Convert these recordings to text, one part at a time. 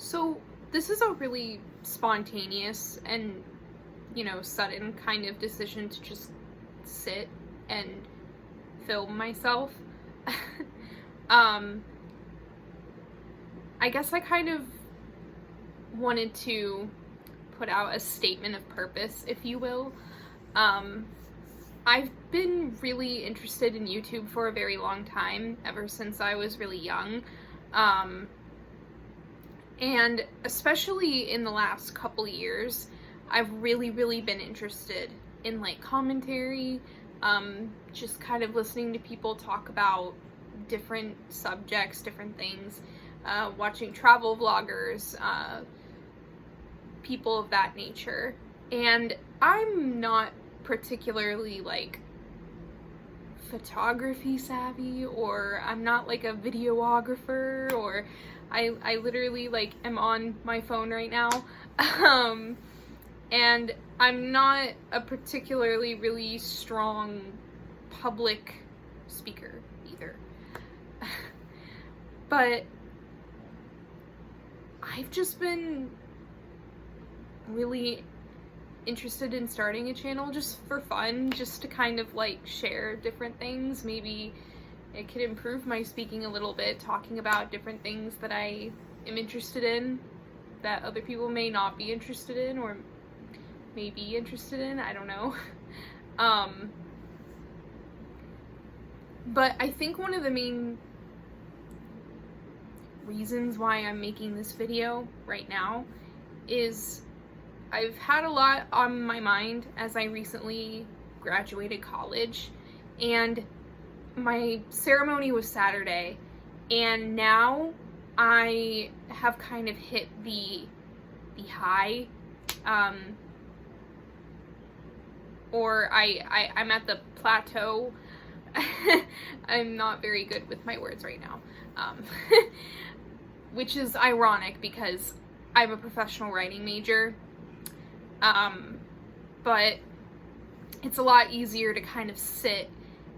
So this is a really spontaneous and, sudden kind of decision to just sit and film myself. um, I guess I kind of wanted to put out a statement of purpose, if you will. I've been really interested in YouTube for a very long time, ever since I was really young. And especially in the last couple years, I've really been interested in like commentary, just kind of listening to people talk about different subjects, different things, watching travel vloggers, people of that nature. And I'm not particularly like photography savvy, or I'm not like a videographer, or I literally like am on my phone right now. And I'm not a particularly really strong public speaker either. But I've just been really interested in starting a channel just for fun, just to kind of like share different things. Maybe it could improve my speaking a little bit, talking about different things that I am interested in that other people may not be interested in, or may be interested in, I don't know. But I think one of the main reasons why I'm making this video right now is I've had a lot on my mind as I recently graduated college, and my ceremony was Saturday, and now I have kind of hit the high, or I'm at the plateau. I'm not very good with my words right now, which is ironic because I'm a professional writing major, but it's a lot easier to kind of sit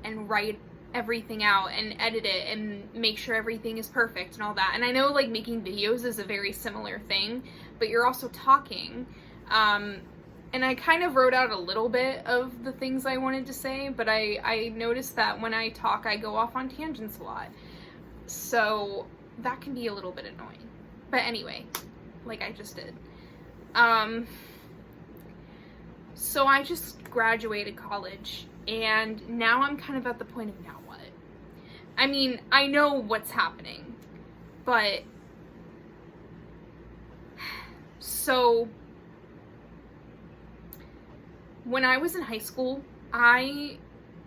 and write everything out and edit it and make sure everything is perfect and all that. And I know like making videos is a very similar thing, but you're also talking. And I kind of wrote out a little bit of the things I wanted to say, but I noticed that when I talk, I go off on tangents a lot. So that can be a little bit annoying. But anyway, like I just did. So I just graduated college, and now I'm kind of at the point of now what? I mean, I know what's happening, but so when I was in high school, I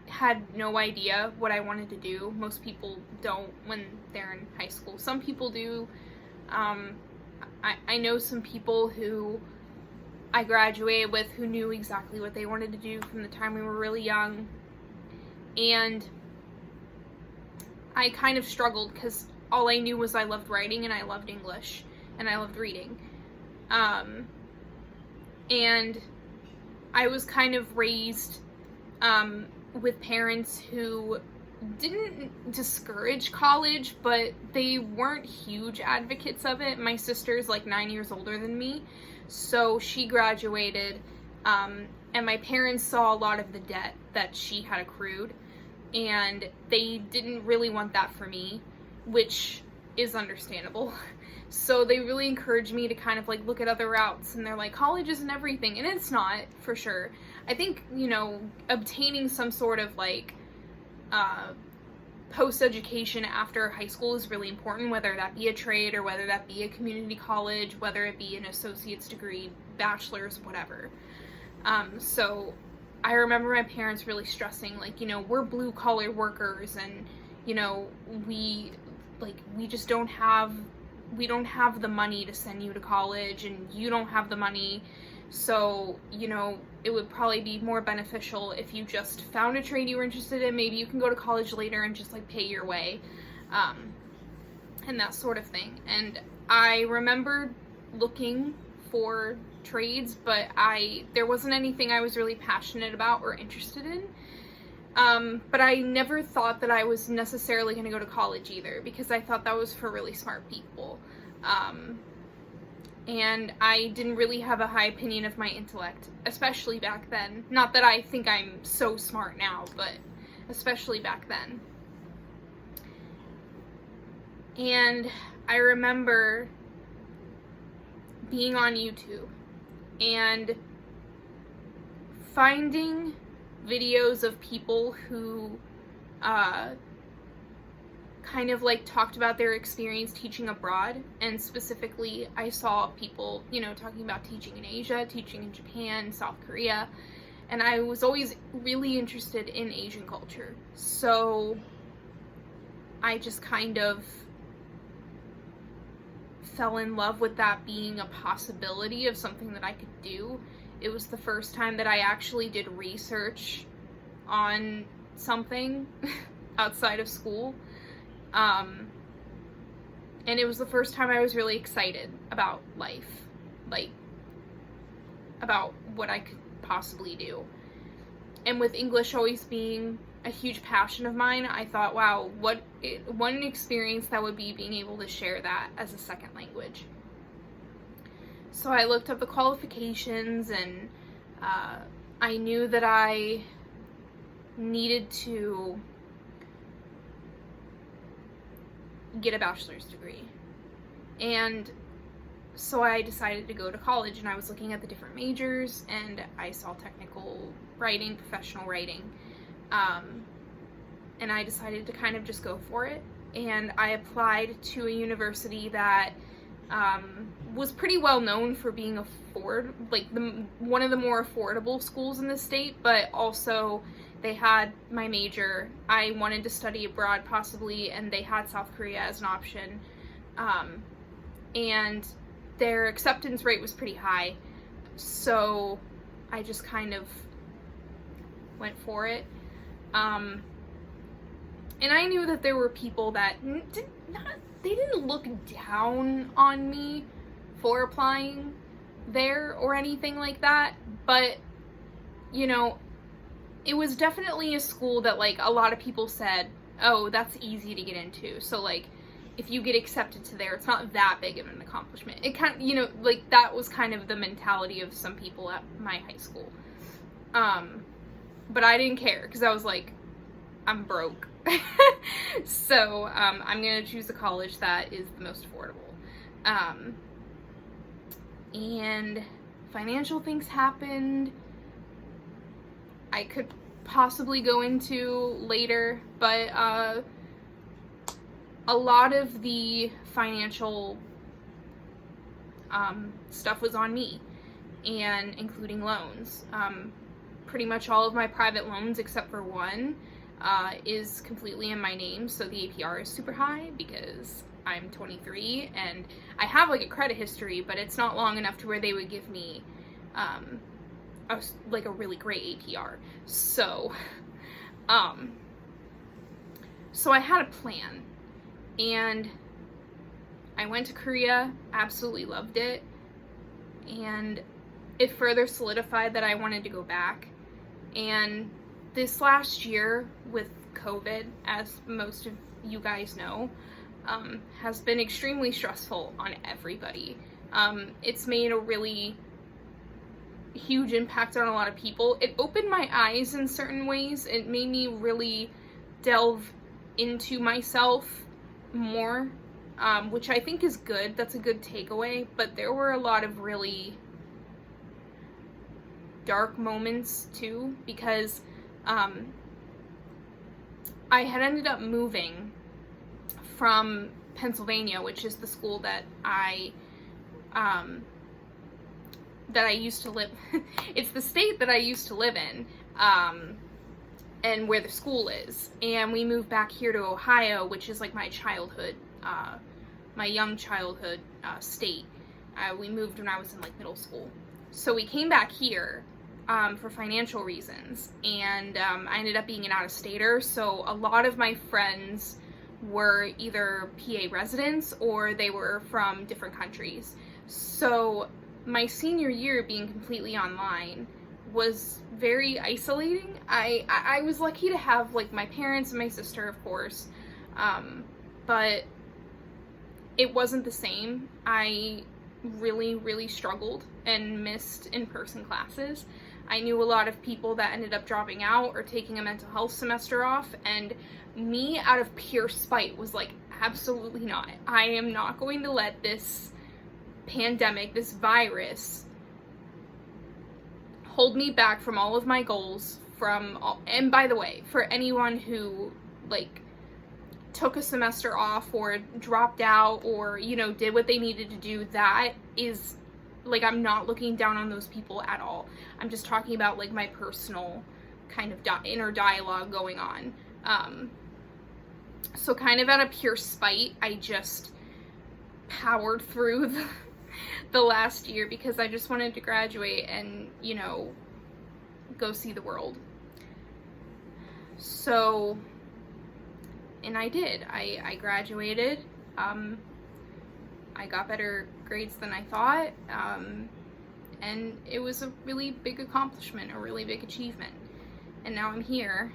had no idea what I wanted to do. Most people don't when they're in high school. Some people do. I know some people who I graduated with who knew exactly what they wanted to do from the time we were really young. And I kind of struggled because all I knew was I loved writing and I loved English and I loved reading. And I was kind of raised with parents who didn't discourage college, but they weren't huge advocates of it. My sister's like 9 years older than me, so she graduated, and my parents saw a lot of the debt that she had accrued, and they didn't really want that for me, which is understandable. So they really encouraged me to kind of like look at other routes, and they're like, college isn't everything, and it's not, for sure. I think, obtaining some sort of like post-education after high school is really important, whether that be a trade or whether that be a community college, whether it be an associate's degree, bachelor's, whatever. So I remember my parents really stressing, like, we're blue-collar workers, and, we just don't have the money to send you to college, and you don't have the money, so, it would probably be more beneficial if you just found a trade you were interested in. Maybe you can go to college later and just, like, pay your way, and that sort of thing. And I remember looking for trades, but there wasn't anything I was really passionate about or interested in. But I never thought that I was necessarily going to go to college either, because I thought that was for really smart people. and I didn't really have a high opinion of my intellect, especially back then. Not that I think I'm so smart now, but especially back then. And I remember being on YouTube and finding videos of people who kind of like talked about their experience teaching abroad, and specifically I saw people, talking about teaching in Asia, teaching in Japan, South Korea, and I was always really interested in Asian culture. So I just kind of fell in love with that being a possibility of something that I could do. It was the first time that I actually did research on something outside of school. And it was the first time I was really excited about life, like, about what I could possibly do. And with English always being a huge passion of mine, I thought, wow, what an experience that would be, being able to share that as a second language. So I looked up the qualifications, and I knew that I needed to get a bachelor's degree. And so I decided to go to college, and I was looking at the different majors, and I saw technical writing, professional writing, and I decided to kind of just go for it. And I applied to a university that was pretty well known for being one of the more affordable schools in the state, but also they had my major. I wanted to study abroad possibly, and they had South Korea as an option. And their acceptance rate was pretty high, so I just kind of went for it. And I knew that there were people that they didn't look down on me for applying there or anything like that, but it was definitely a school that, like, a lot of people said, oh, that's easy to get into. So, like, if you get accepted to there, it's not that big of an accomplishment. It kind of, that was kind of the mentality of some people at my high school. But I didn't care, because I was like, I'm broke. So, I'm going to choose a college that is the most affordable. And financial things happened. I could possibly go into later, but a lot of the financial stuff was on me, and including loans. Pretty much all of my private loans, except for one, is completely in my name, so the APR is super high because I'm 23, and I have, like, a credit history, but it's not long enough to where they would give me a really great APR. So I had a plan, and I went to Korea, absolutely loved it, and it further solidified that I wanted to go back. And this last year with COVID, as most of you guys know, has been extremely stressful on everybody. It's made a really huge impact on a lot of people. It opened my eyes in certain ways. It made me really delve into myself more, which I think is good. That's a good takeaway. But there were a lot of really dark moments too, because I had ended up moving from Pennsylvania, which is the school that I used to live. It's the state that I used to live in, and where the school is. And we moved back here to Ohio, which is like my childhood, my young childhood state. We moved when I was in like middle school. So we came back here for financial reasons, and I ended up being an out-of-stater. So a lot of my friends were either PA residents or they were from different countries. So my senior year being completely online was very isolating. I was lucky to have like my parents and my sister, of course, but it wasn't the same. I really, really struggled and missed in-person classes. I knew a lot of people that ended up dropping out or taking a mental health semester off, and me, out of pure spite, was like, absolutely not. I am not going to let this pandemic, this virus, hold me back from all of my goals. And by the way, for anyone who like took a semester off or dropped out or, you know, did what they needed to do, that is like, I'm not looking down on those people at all. I'm just talking about like my personal kind of inner dialogue going on. So kind of out of pure spite, I just powered through the last year because I just wanted to graduate and, you know, go see the world. So, and I did. I graduated. I got better grades than I thought. And it was a really big accomplishment, a really big achievement. And now I'm here.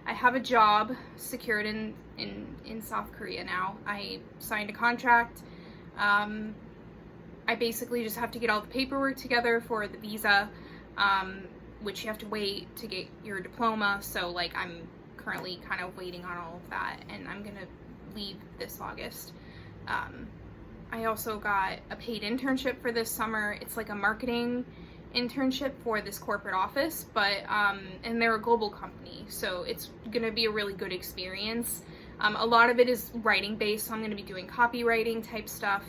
I have a job secured in South Korea now. I signed a contract. I basically just have to get all the paperwork together for the visa, which you have to wait to get your diploma. So like, I'm currently kind of waiting on all of that, and I'm gonna leave this August. I also got a paid internship for this summer. It's like a marketing internship for this corporate office, but and they're a global company, so it's gonna be a really good experience. A lot of it is writing based, so I'm gonna be doing copywriting type stuff.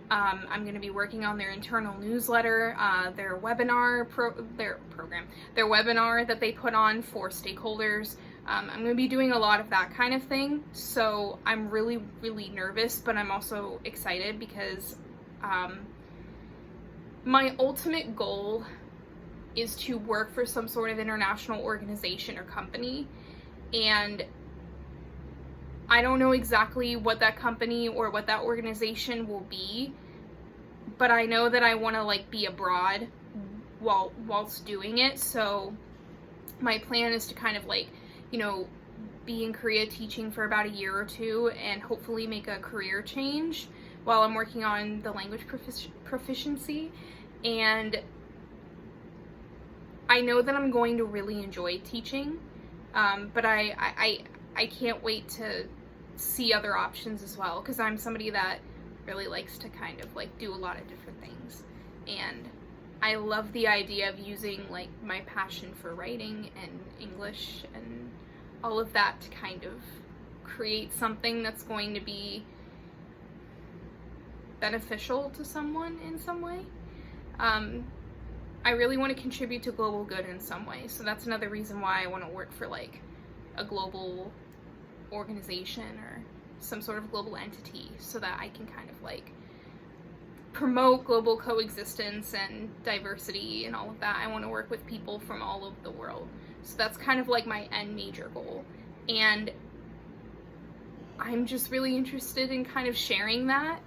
I'm gonna be working on their internal newsletter, their webinar their webinar that they put on for stakeholders. I'm gonna be doing a lot of that kind of thing, so I'm really, really nervous, but I'm also excited because my ultimate goal is to work for some sort of international organization or company, and I don't know exactly what that company or what that organization will be, but I know that I want to like be abroad whilst doing it. So my plan is to kind of like, you know, be in Korea teaching for about a year or two and hopefully make a career change while I'm working on the language proficiency. And I know that I'm going to really enjoy teaching, but I can't wait to see other options as well, because I'm somebody that really likes to kind of like do a lot of different things, and I love the idea of using like my passion for writing and English and all of that to kind of create something that's going to be beneficial to someone in some way. I really want to contribute to global good in some way, so that's another reason why I want to work for like a global organization or some sort of global entity, so that I can kind of like promote global coexistence and diversity and all of that. I want to work with people from all over the world, so that's kind of like my end major goal, and I'm just really interested in kind of sharing that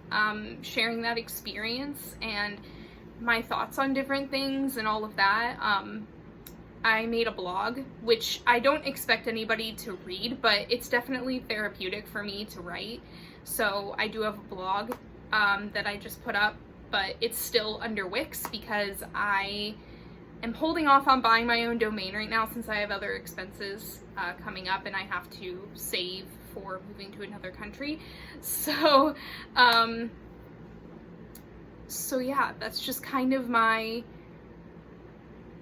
experience and my thoughts on different things and all of that. I made a blog, which I don't expect anybody to read, but it's definitely therapeutic for me to write. So I do have a blog that I just put up, but it's still under Wix because I am holding off on buying my own domain right now since I have other expenses coming up and I have to save for moving to another country. So, so yeah, that's just kind of my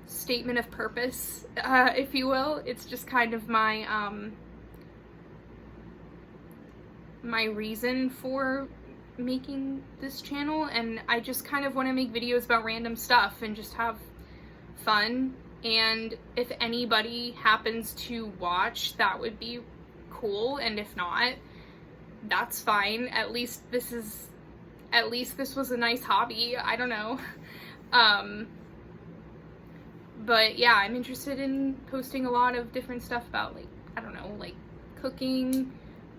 statement of purpose, if you will. It's just kind of my my reason for making this channel, and I just kind of want to make videos about random stuff and just have fun, and if anybody happens to watch, that would be cool, and if not, that's fine. At least this was a nice hobby. I don't know. But yeah, I'm interested in posting a lot of different stuff about, like, I don't know, like cooking,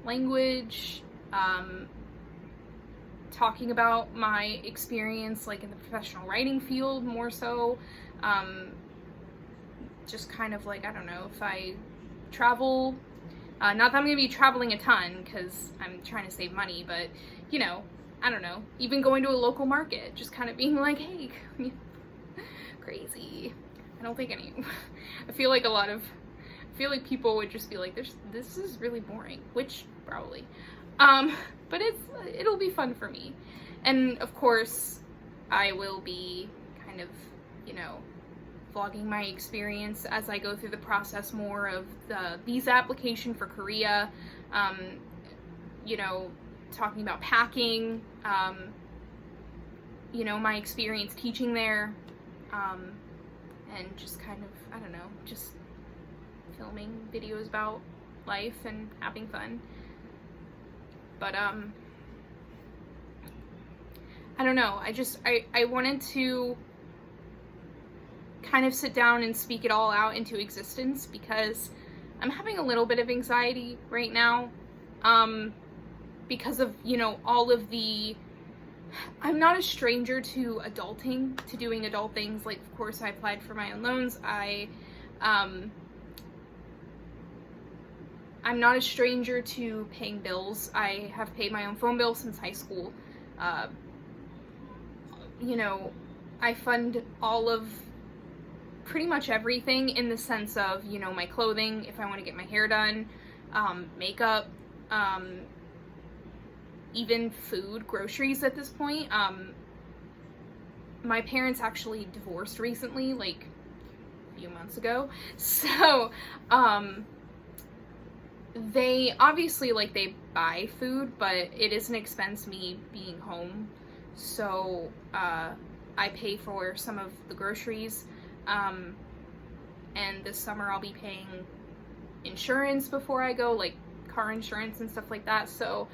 language, talking about my experience like in the professional writing field more so, just kind of like, I don't know, if I travel, not that I'm gonna be traveling a ton because I'm trying to save money, but you know, I don't know, even going to a local market, just kind of being like, hey, crazy. I don't think I feel like people would just be like, this is really boring, which probably, but it'll be fun for me. And of course, I will be kind of, you know, vlogging my experience as I go through the process more of the visa application for Korea, you know, talking about packing, you know, my experience teaching there, and just kind of, I don't know, just filming videos about life and having fun. But, I don't know, I wanted to kind of sit down and speak it all out into existence because I'm having a little bit of anxiety right now, because of, you know, all of the, I'm not a stranger to adulting, to doing adult things. Like, of course, I applied for my own loans. I'm not a stranger to paying bills. I have paid my own phone bill since high school. You know, I fund all of pretty much everything in the sense of, you know, my clothing, if I want to get my hair done, makeup, even food, groceries at this point. My parents actually divorced recently, like a few months ago, so they obviously, like, they buy food, but it is an expense me being home, so I pay for some of the groceries, and this summer I'll be paying insurance before I go, like car insurance and stuff like that. So,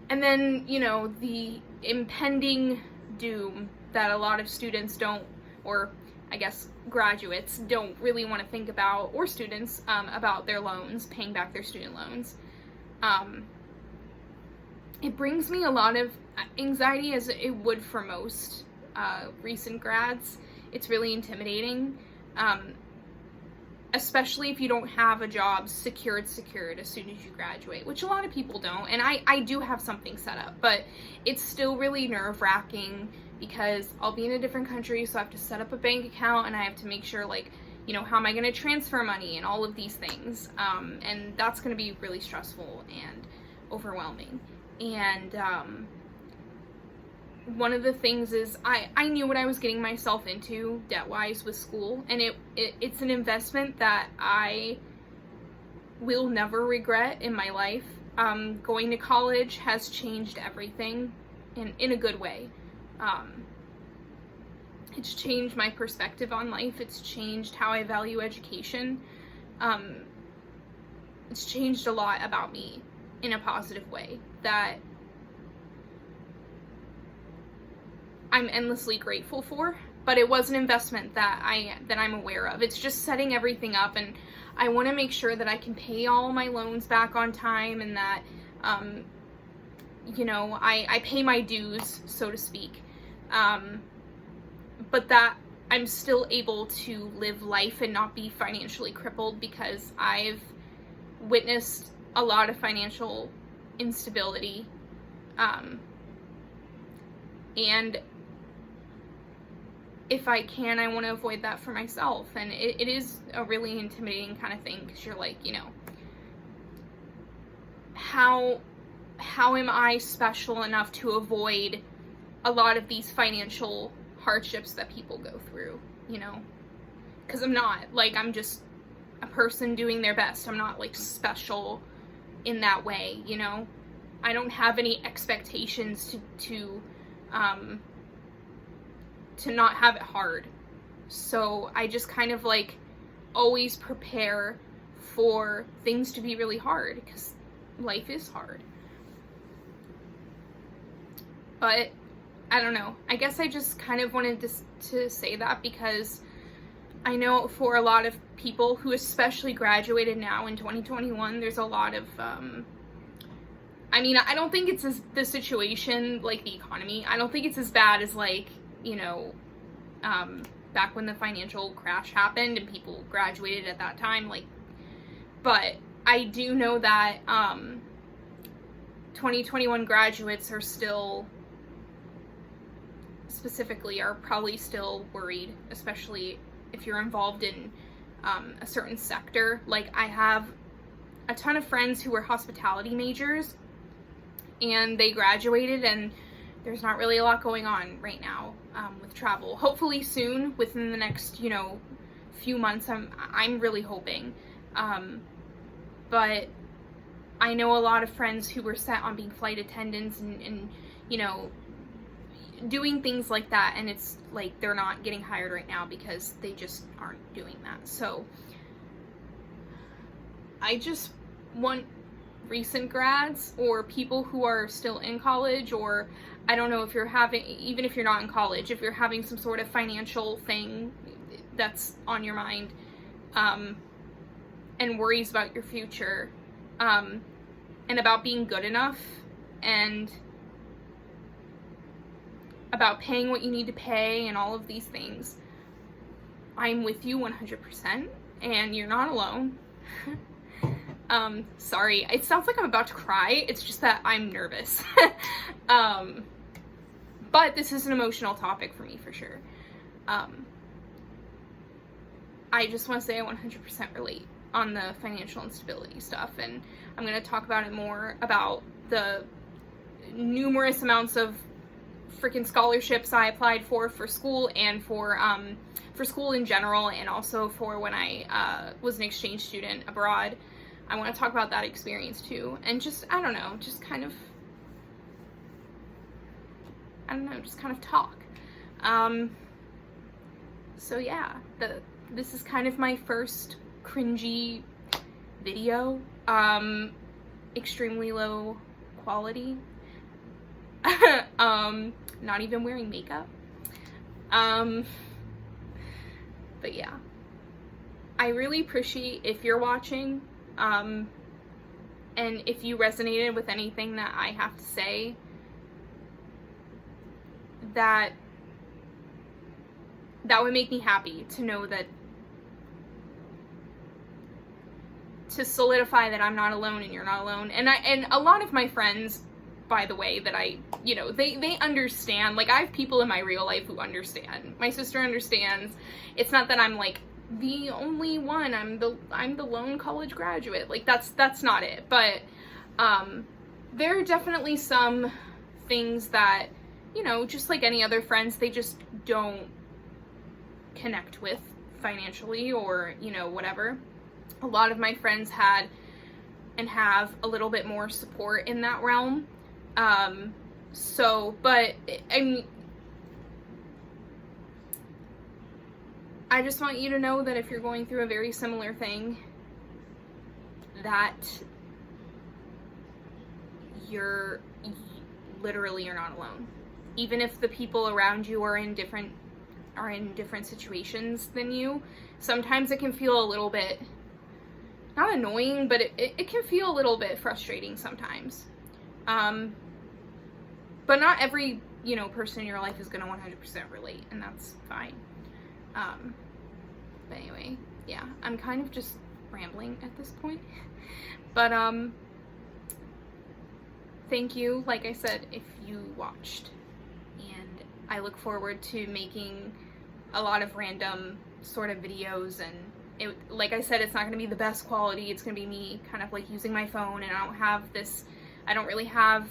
and then, you know, the impending doom that a lot of students don't, or I guess graduates don't really want to think about, or students, about their loans, paying back their student loans. It brings me a lot of anxiety, as it would for most recent grads. It's really intimidating, especially if you don't have a job secured as soon as you graduate, which a lot of people don't, and I do have something set up, but it's still really nerve-wracking because I'll be in a different country, so I have to set up a bank account, and I have to make sure, like, you know, how am I going to transfer money and all of these things, and that's going to be really stressful and overwhelming. And one of the things is I knew what I was getting myself into debt-wise with school, and it's an investment that I will never regret in my life. Going to college has changed everything in a good way. It's changed my perspective on life. It's changed how I value education. It's changed a lot about me in a positive way that I'm endlessly grateful for, but it was an investment that I'm aware of. It's just setting everything up, and I want to make sure that I can pay all my loans back on time, and that, you know, I pay my dues, so to speak, but that I'm still able to live life and not be financially crippled, because I've witnessed a lot of financial instability, and if I can, I want to avoid that for myself. And it is a really intimidating kind of thing, because you're like, you know, how am I special enough to avoid a lot of these financial hardships that people go through, you know? Because I'm not, like, I'm just a person doing their best. I'm not, like, special in that way, you know? I don't have any expectations to not have it hard. So I just kind of, like, always prepare for things to be really hard, because life is hard. But I don't know, I guess I just kind of wanted to say that, because I know for a lot of people who especially graduated now in 2021, there's a lot of I mean, I don't think it's the situation, like the economy, I don't think it's as bad as, like, you know, back when the financial crash happened and people graduated at that time, like, but I do know that 2021 graduates are still, specifically, are probably still worried, especially if you're involved in a certain sector. Like, I have a ton of friends who were hospitality majors, and they graduated, and there's not really a lot going on right now with travel. Hopefully soon, within the next, few months, I'm really hoping. But I know a lot of friends who were set on being flight attendants and doing things like that, and it's like they're not getting hired right now because they just aren't doing that. So I just want recent grads or people who are still in college, or I don't know if you're having, even if you're not in college, if you're having some sort of financial thing that's on your mind, and worries about your future, and about being good enough, and about paying what you need to pay and all of these things. I'm with you 100%, and you're not alone. Sorry, it sounds like I'm about to cry. It's just that I'm nervous. But this is an emotional topic for me, for sure. I just want to say I 100% relate on the financial instability stuff, and I'm going to talk about it more, about the numerous amounts of freaking scholarships I applied for school, and for school in general, and also for when I was an exchange student abroad. I want to talk about that experience too, and just, I don't know, just kind of talk. So yeah, this is kind of my first cringy video, extremely low quality, not even wearing makeup, but yeah, I really appreciate if you're watching, and if you resonated with anything that I have to say, that would make me happy to know that, to solidify that I'm not alone and you're not alone. And a lot of my friends, by the way, that they understand. Like, I have people in my real life who understand. My sister understands. It's not that I'm like the only one. I'm the lone college graduate. Like, that's not it. But there are definitely some things that, just like any other friends, they just don't connect with financially, or whatever. A lot of my friends had and have a little bit more support in that realm. But I just want you to know that if you're going through a very similar thing, that you're not alone. Even if the people around you are in different situations than you, sometimes it can feel a little bit, not annoying, but it can feel a little bit frustrating sometimes. But not every, person in your life is going to 100% relate, and that's fine. But anyway, yeah, I'm kind of just rambling at this point. But, thank you, like I said, if you watched. And I look forward to making a lot of random sort of videos, and like I said, it's not going to be the best quality. It's going to be me kind of like using my phone, and I don't really have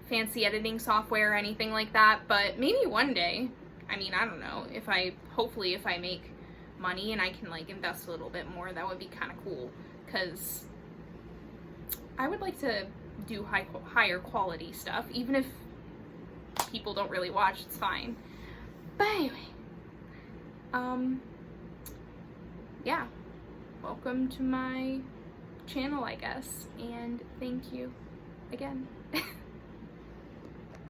fancy editing software or anything like that, but maybe one day, I don't know, hopefully if I make money and I can like invest a little bit more, that would be kind of cool, because I would like to do higher quality stuff, even if people don't really watch, it's fine. But anyway, yeah, welcome to my channel, I guess, and thank you again.